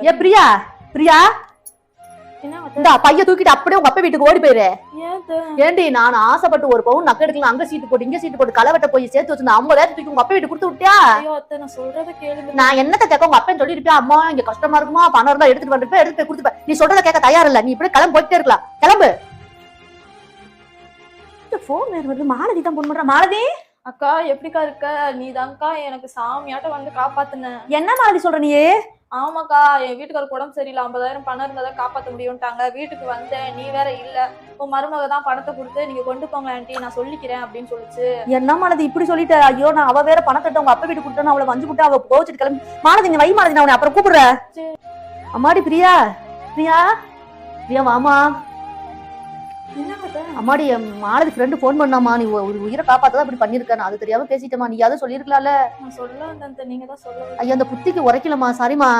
ஏ பிரியா பிரியா இந்த பைய தூக்கிட்டு அப்படியே உங்க அப்பா வீட்டுக்கு ஓடி போயிரு. ஏண்டி நான் ஆசைப்பட்டு ஒரு பவுன் நகை எடுக்கலாம், அங்க சீட்டு போட்டு இங்க சீட்டு போட்டு களவட்ட போய் சேர்த்து வச்சு 50,000 தூக்கி உங்க அப்பா வீட்டுக்கு கொடுத்து விட்டியா? நான் என்னத்த கேட்க உங்க அப்பா சொல்லிருப்பியா, அம்மா இங்க கஷ்டமா இருக்குமா, பணம் இருந்தா எடுத்துட்டு வந்துட்டு எடுத்து போய் கொடுத்துப்ப. நீ சொல்றத கேட்க தயார் இல்ல, நீ இப்படி கிளம்பி போயிட்டே இருக்கலாம். கிளம்பு. போன் வேற வருது. மாலதி தான் போன் பண்றா. மாலதி அக்கா எப்படிக்கா இருக்க? நீ தான்க்கா எனக்கு சாமியாட்ட வந்து காப்பாத்துன. என்ன மாலதி சொல்ற நீ? ஆமாக்கா, என் வீட்டுக்காருக்கு உடம்பு சரியில்லை, 50,000 பணம் இருந்தாதான் காப்பாற்ற முடியும்ட்டாங்க. வீட்டுக்கு வந்தேன், நீ வேற இல்ல, உன் மருமக தான் பணத்தை கொடுத்து நீங்க கொண்டு போங்க ஆண்டி, நான் சொல்லிக்கிறேன் அப்படின்னு சொல்லிச்சு. என்ன மாலதி இப்படி சொல்லிட்டு? ஐயோ நான் அவ வேற பணத்தை உங்க அப்பா வீட்டுக்கு கொடுத்தா அவளை வஞ்சு விட்டு அவ கோச்சிட்டு கிளம்பி. மாலதி நீ வை மாலதி, நான் உன்னை அப்புறம் கூப்பிடுறேன். அம்மாடி பிரியா பிரியா பிரியா வாமா. அம்மாடி மாலதி ஃப்ரெண்டு போன் பண்ணாமா, நீ ஒரு உயிரை காப்பாத்ததான் இப்படி பண்ணிருக்க, நான் அது தெரியாம பேசிட்டேமா, நீ யாரும் சொல்லிருக்கலாம்ல. நான் சொல்ல வந்தேன், நீங்க தான் சொல்ல. ஐயா அந்த புத்திக்கு உரைக்கலமா, சாரிமா.